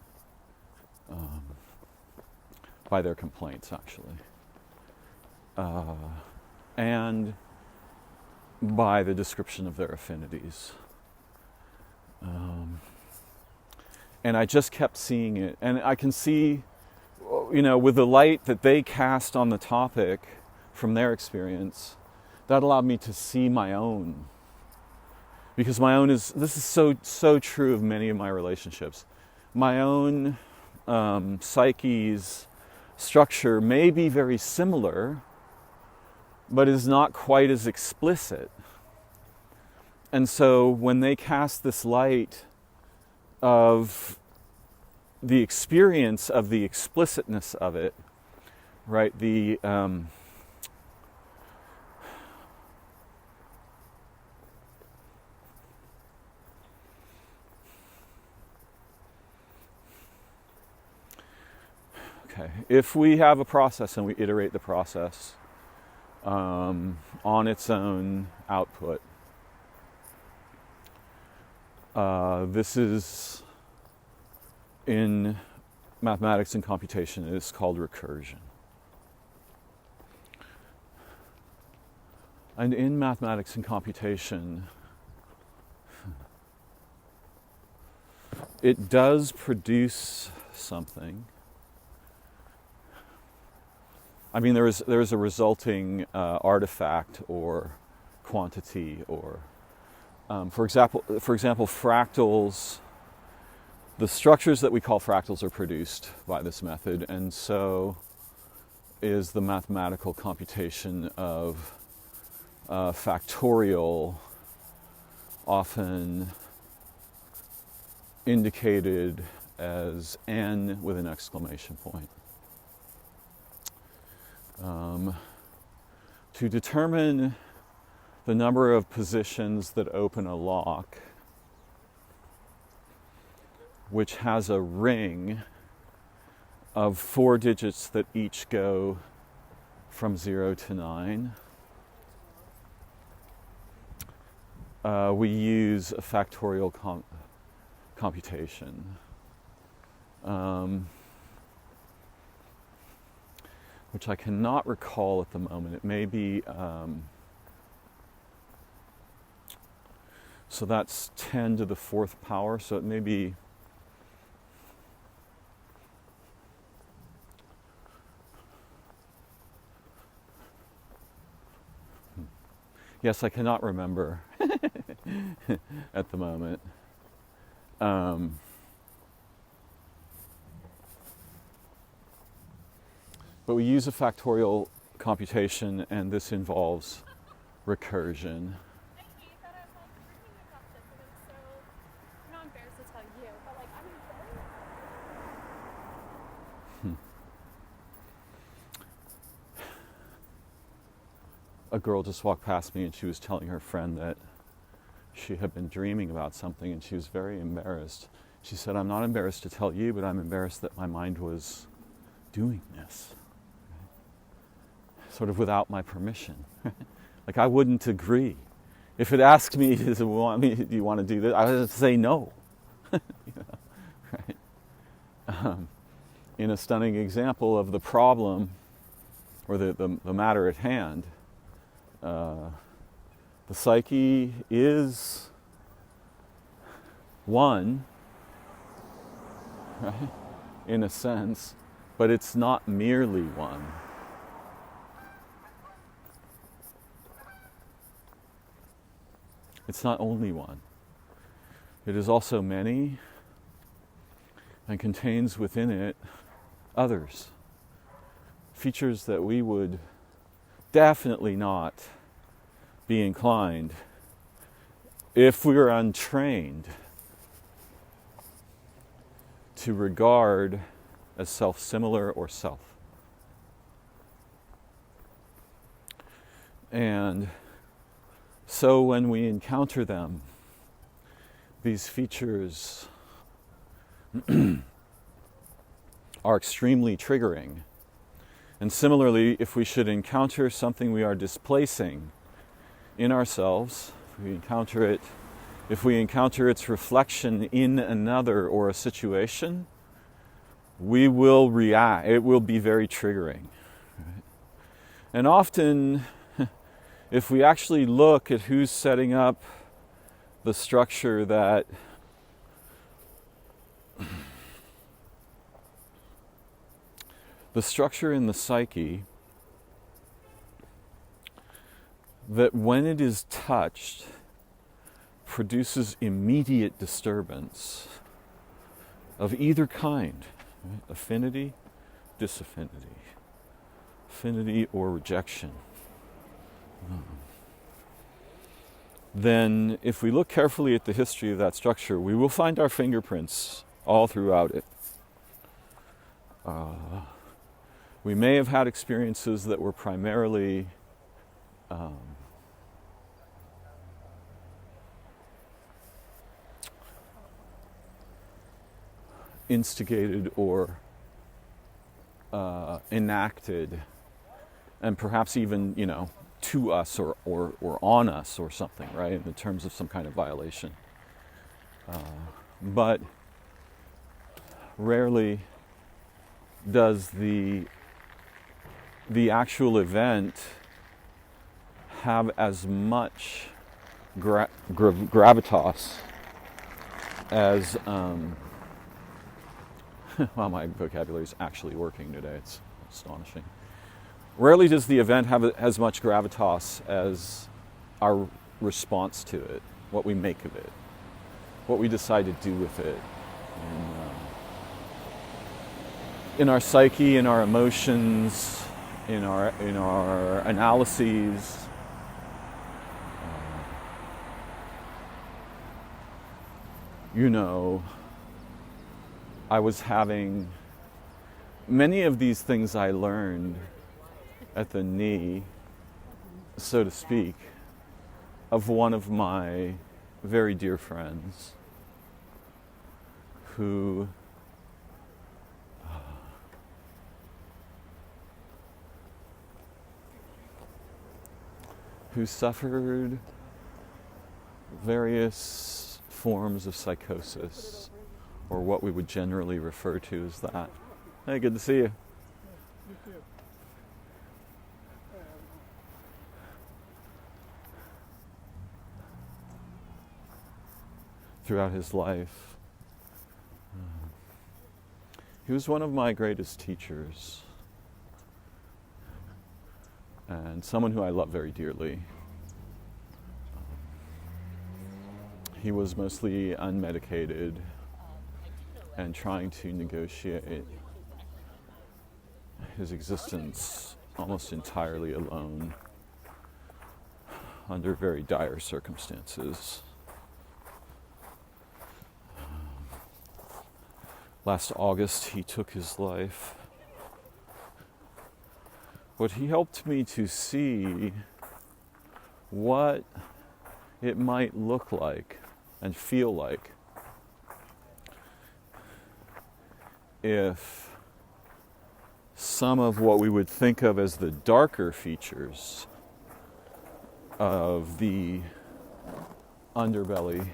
by their complaints actually, and by the description of their affinities. And I just kept seeing it. And I can see, with the light that they cast on the topic from their experience, that allowed me to see my own. Because this is so true of many of my relationships. My own psyche's structure may be very similar, but is not quite as explicit. And so when they cast this light of the experience of the explicitness of it, right? Okay, if we have a process and we iterate the process on its own output, this is, in mathematics and computation, it is called recursion. And in mathematics and computation, it does produce something. I mean, there is a resulting artifact or quantity, or for example, fractals. The structures that we call fractals are produced by this method, and so is the mathematical computation of factorial, often indicated as n with an exclamation point. To determine the number of positions that open a lock, which has a ring of 4 digits that each go from 0 to 9, we use a factorial computation. Which I cannot recall at the moment. It may be, so that's 10 to the 4th power, so it may be yes, I cannot remember at the moment. But we use a factorial computation, and this involves recursion. A girl just walked past me and she was telling her friend that she had been dreaming about something, and she was very embarrassed. She said, "I'm not embarrassed to tell you, but I'm embarrassed that my mind was doing this. Sort of without my permission." Like, I wouldn't agree. If it asked me, do you want to do this? I would say no. Right? In a stunning example of the problem, or the matter at hand, the psyche is one, right? In a sense, but it's not merely one. It's not only one. It is also many, and contains within it others. Features that we would definitely not be inclined, if we were untrained, to regard as self-similar or self. And so when we encounter them, these features are extremely triggering. And similarly, if we should encounter something we are displacing in ourselves, if we encounter its reflection in another or a situation, we will react. It will be very triggering. Right? And often, if we actually look at who's setting up the structure that the structure in the psyche, that when it is touched, produces immediate disturbance of either kind, right? Affinity, disaffinity, affinity or rejection. Then if we look carefully at the history of that structure, we will find our fingerprints all throughout it. We may have had experiences that were primarily instigated or enacted, and perhaps even, to us or on us or something, right, in terms of some kind of violation. But rarely does the actual event have as much gravitas as well, my vocabulary is actually working today. It's astonishing. Rarely does the event have as much gravitas as our response to it, what we make of it, what we decide to do with it. In our psyche, in our emotions, in our analyses. I was having many of these things I learned at the knee, so to speak, of one of my very dear friends who suffered various forms of psychosis, or what we would generally refer to as that. Hey, good to see you. Throughout his life, he was one of my greatest teachers, and someone who I love very dearly. He was mostly unmedicated and trying to negotiate his existence almost entirely alone under very dire circumstances. Last August, he took his life. But he helped me to see what it might look like and feel like if some of what we would think of as the darker features of the underbelly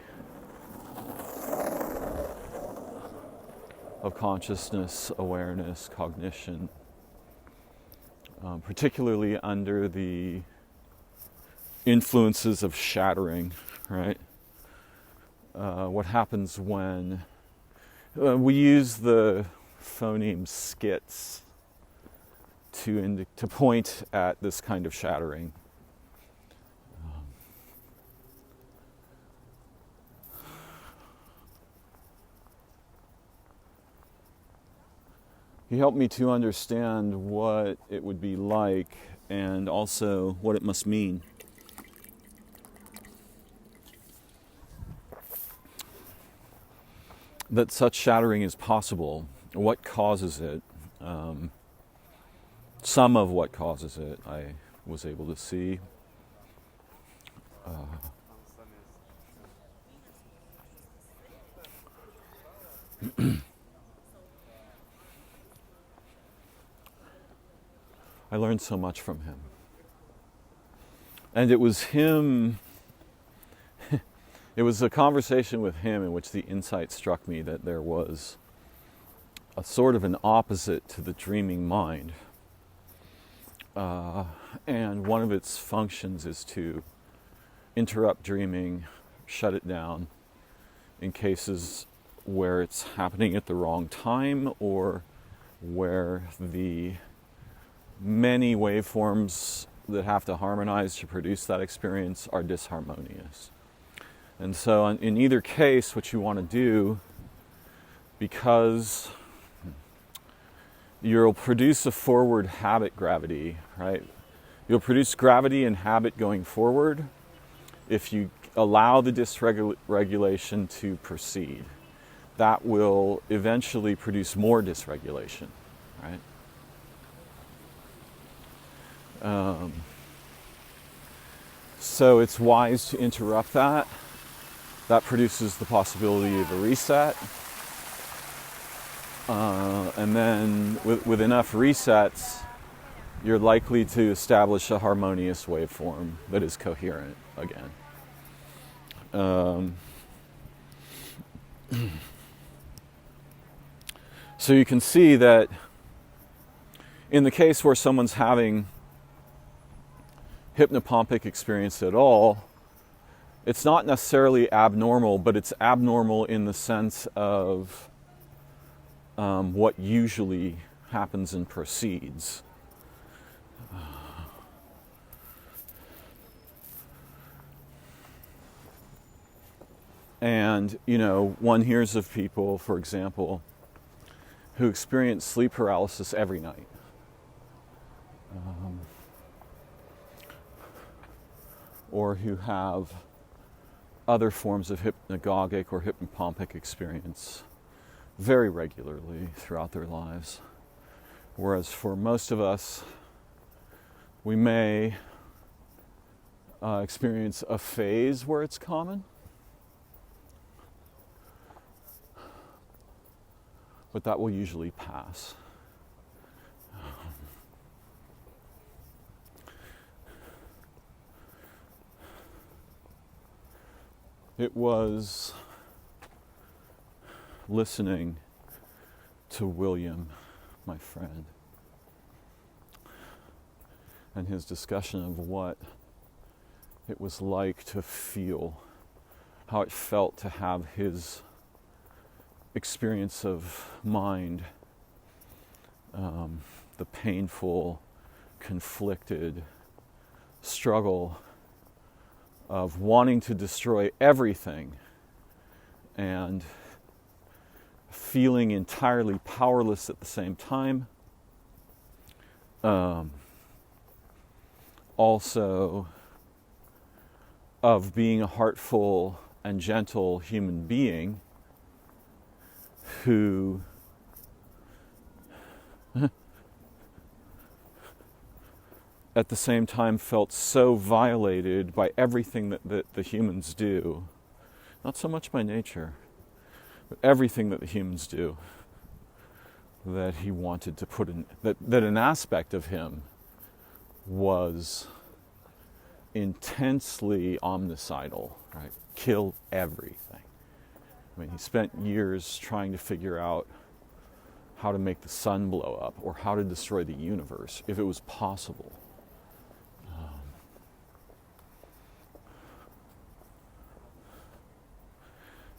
of consciousness, awareness, cognition, particularly under the influences of shattering, right? What happens when we use the phoneme skits to point at this kind of shattering. He helped me to understand what it would be like and also what it must mean. That such shattering is possible, what causes it, some of what causes it I was able to see. I learned so much from him. And it was him It was a conversation with him in which the insight struck me that there was a sort of an opposite to the dreaming mind. And one of its functions is to interrupt dreaming, shut it down in cases where it's happening at the wrong time or where the many waveforms that have to harmonize to produce that experience are disharmonious. And so in either case, what you want to do, because you'll produce a forward habit gravity, right? You'll produce gravity and habit going forward if you allow the dysregulation to proceed. That will eventually produce more dysregulation, right? So it's wise to interrupt that. That produces the possibility of a reset. And then with enough resets, you're likely to establish a harmonious waveform that is coherent again. So you can see that in the case where someone's having hypnopompic experience at all, it's not necessarily abnormal, but it's abnormal in the sense of what usually happens and proceeds. And, one hears of people, for example, who experience sleep paralysis every night. Or who have other forms of hypnagogic or hypnopompic experience very regularly throughout their lives. Whereas for most of us, we may experience a phase where it's common, but that will usually pass. It was listening to William, my friend, and his discussion of what it was like to feel, how it felt to have his experience of mind, the painful, conflicted struggle of wanting to destroy everything and feeling entirely powerless at the same time. Also of being a heartful and gentle human being who at the same time felt so violated by everything that the humans do, not so much by nature, but everything that the humans do, that he wanted to put in, that an aspect of him was intensely omnicidal, right? Kill everything. I mean, he spent years trying to figure out how to make the sun blow up or how to destroy the universe, if it was possible.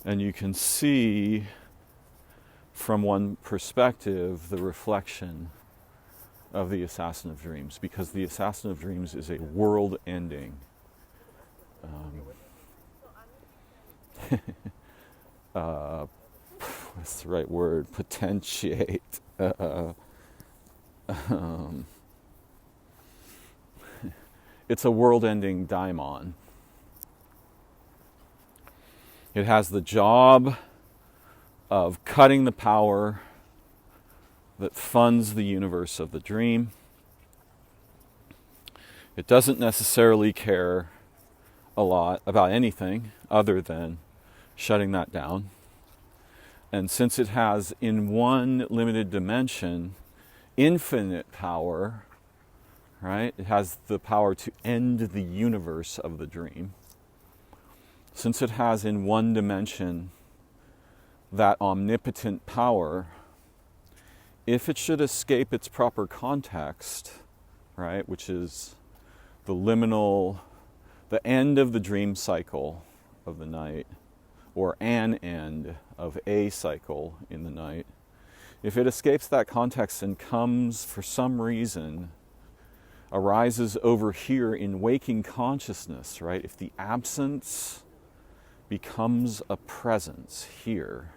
And you can see from one perspective the reflection of the Assassin of Dreams, because the Assassin of Dreams is a world-ending what's the right word? Potentiate. It's a world-ending daimon. It has the job of cutting the power that funds the universe of the dream. It doesn't necessarily care a lot about anything other than shutting that down. And since it has, in one limited dimension, infinite power, right? It has the power to end the universe of the dream. since it has in one dimension that omnipotent power, if it should escape its proper context, right, which is the liminal, the end of the dream cycle of the night, or an end of a cycle in the night, if it escapes that context and comes for some reason, arises over here in waking consciousness, right? If the absence becomes a presence here,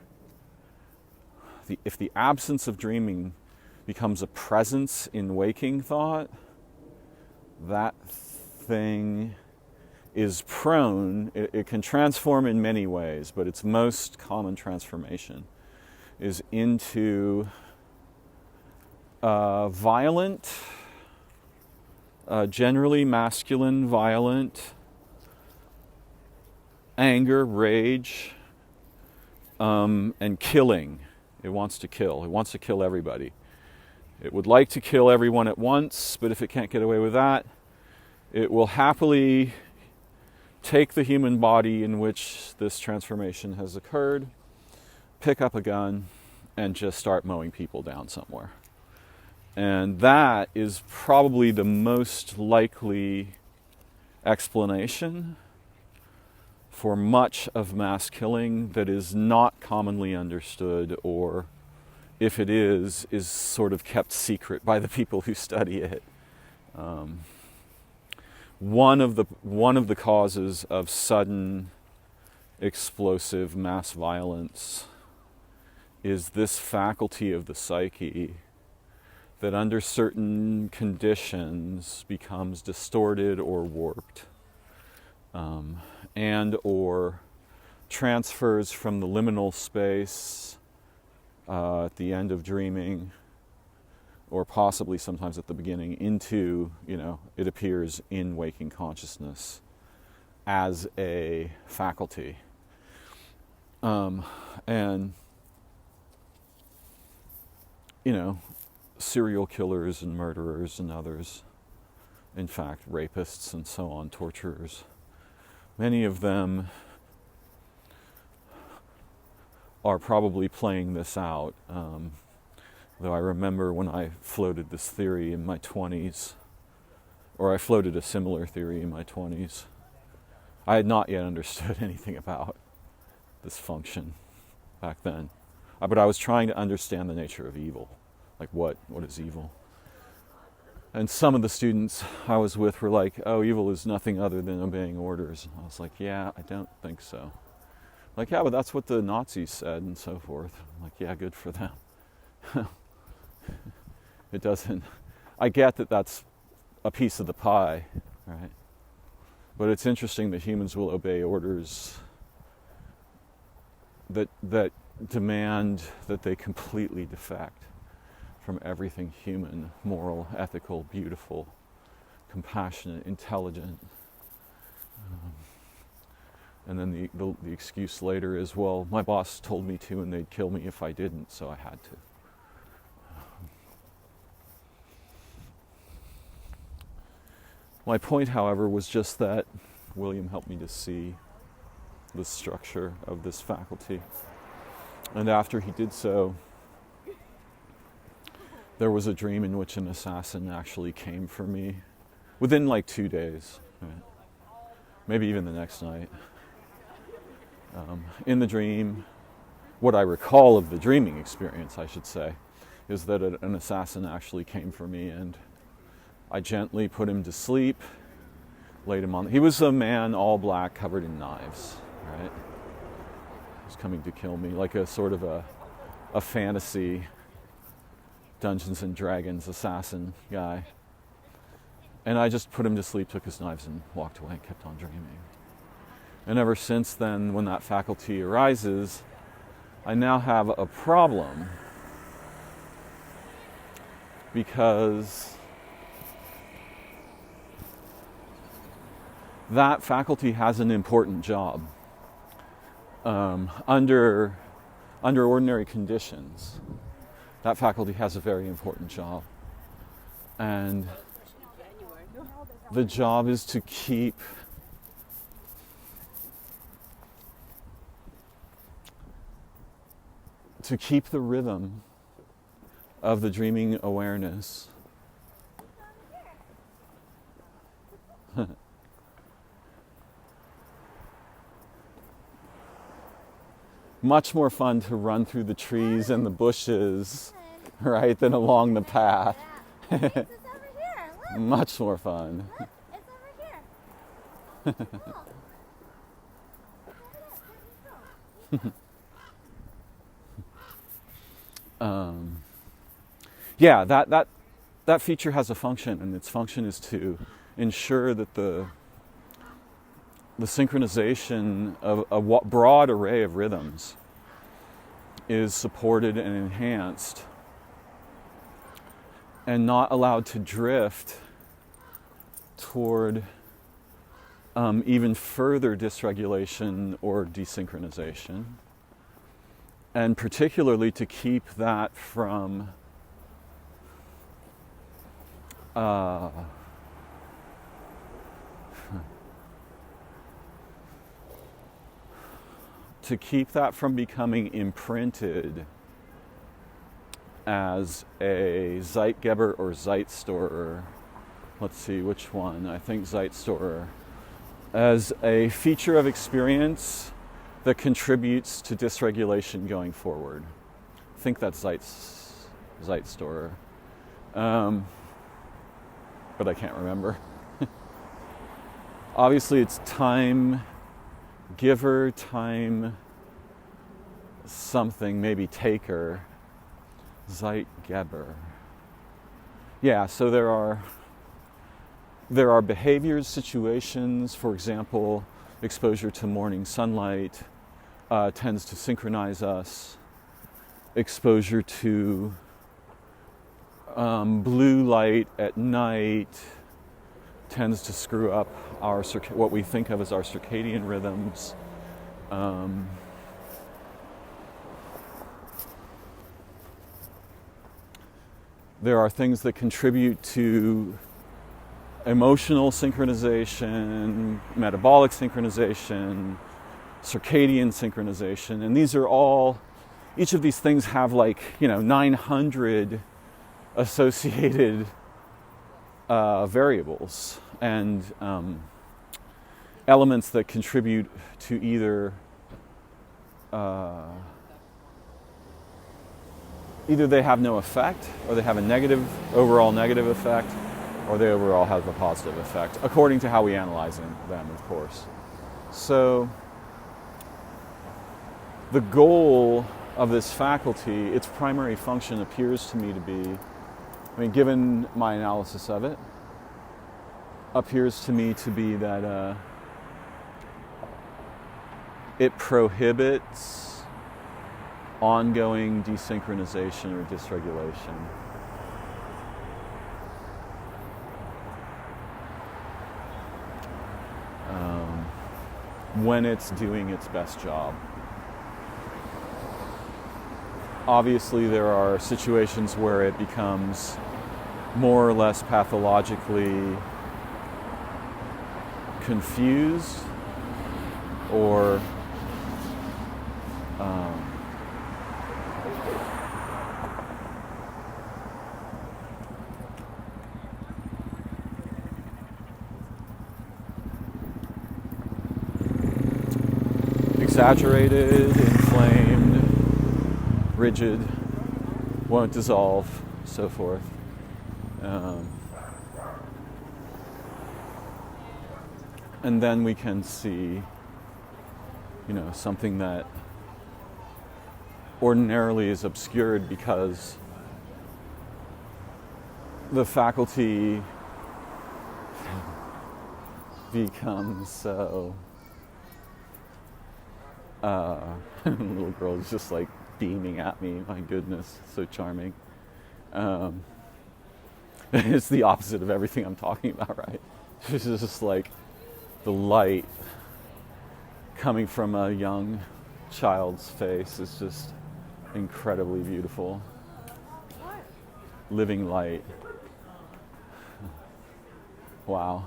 if the absence of dreaming becomes a presence in waking thought, that thing is prone, it can transform in many ways, but its most common transformation is into violent, generally masculine, violent, anger, rage, and killing. It wants to kill. It wants to kill everybody. It would like to kill everyone at once, but if it can't get away with that, it will happily take the human body in which this transformation has occurred, pick up a gun, and just start mowing people down somewhere. And that is probably the most likely explanation for much of mass killing that is not commonly understood, or if it is sort of kept secret by the people who study it. One of the causes of sudden explosive mass violence is this faculty of the psyche that under certain conditions becomes distorted or warped, and or transfers from the liminal space at the end of dreaming, or possibly sometimes at the beginning, into, it appears in waking consciousness as a faculty. And, serial killers and murderers and others, in fact, rapists and so on, torturers, many of them are probably playing this out. Though I remember when I floated this theory in my 20s, or I floated a similar theory in my 20s, I had not yet understood anything about this function back then. But I was trying to understand the nature of evil. Like, what is evil? And some of the students I was with were like, oh, evil is nothing other than obeying orders. And I was like, yeah, I don't think so. Like, yeah, but that's what the Nazis said and so forth. I'm like, yeah, good for them. It doesn't, I get that that's a piece of the pie, right? But it's interesting that humans will obey orders that demand that they completely defect from everything human, moral, ethical, beautiful, compassionate, intelligent. And then the excuse later is, well, my boss told me to and they'd kill me if I didn't, so I had to. My point, however, was just that William helped me to see the structure of this faculty. And after he did so, there was a dream in which an assassin actually came for me within like 2 days, right? Maybe even the next night. In the dream, what I recall of the dreaming experience, I should say, is that an assassin actually came for me, and I gently put him to sleep, laid him on. He was a man all black, covered in knives, right? He was coming to kill me, like a sort of a fantasy Dungeons and Dragons assassin guy. And I just put him to sleep, took his knives, and walked away and kept on dreaming. And ever since then, when that faculty arises, I now have a problem, because that faculty has an important job. Under ordinary conditions, that faculty has a very important job. And the job is to keep to keep the rhythm of the dreaming awareness. Much more fun to run through the trees and the bushes, right, than along the path. It's over here. Look. Much more fun. Look, it's over here. Yeah, that feature has a function, and its function is to ensure that the synchronization of a broad array of rhythms is supported and enhanced and not allowed to drift toward even further dysregulation or desynchronization, and particularly to keep that from becoming imprinted as a Zeitgeber or Zeitstorer. Let's see which one. I think Zeitstorer. As a feature of experience that contributes to dysregulation going forward. I think that's Zeitstorer. But I can't remember. Obviously it's time giver, time something, maybe taker. Zeitgeber. Yeah, so there are behaviors, situations, for example, exposure to morning sunlight tends to synchronize us. Exposure to blue light at night tends to screw up our what we think of as our circadian rhythms. There are things that contribute to emotional synchronization, metabolic synchronization, circadian synchronization, and these are all, each of these things have 900 associated variables and elements that contribute to either they have no effect, or they have a overall negative effect, or they overall have a positive effect, according to how we analyze them, of course. So the goal of this faculty, its primary function appears to me to be, given my analysis of it, appears to me to be that it prohibits ongoing desynchronization or dysregulation. When it's doing its best job. Obviously, there are situations where it becomes more or less pathologically confused or exaggerated, inflamed, rigid, won't dissolve, so forth. And then we can see, something that ordinarily is obscured because the faculty becomes so... little girl is just beaming at me. My goodness, so charming. It's the opposite of everything I'm talking about, right? It's just the light coming from a young child's face is just incredibly beautiful. Living light. Wow.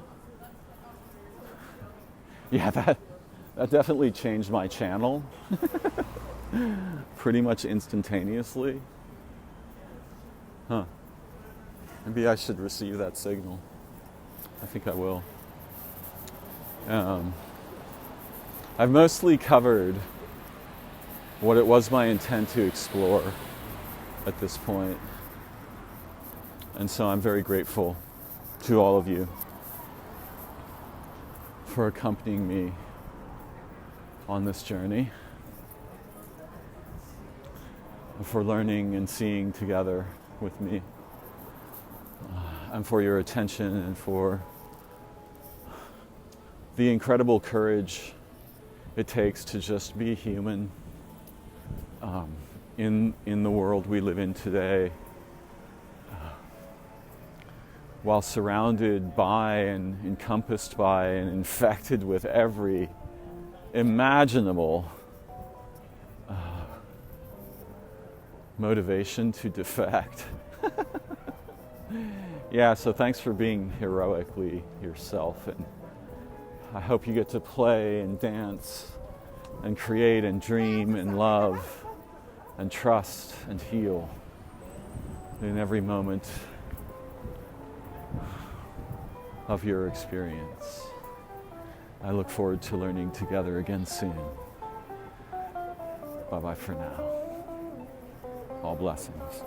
Yeah, that definitely changed my channel pretty much instantaneously. Huh. Maybe I should receive that signal. I think I will. I've mostly covered what it was my intent to explore at this point. And so I'm very grateful to all of you for accompanying me on this journey, and for learning and seeing together with me, and for your attention and for the incredible courage it takes to just be human in the world we live in today, while surrounded by and encompassed by and infected with every imaginable motivation to defect. Yeah, so thanks for being heroically yourself, and I hope you get to play and dance and create and dream and love and trust and heal in every moment of your experience. I look forward to learning together again soon. Bye-bye for now. All blessings.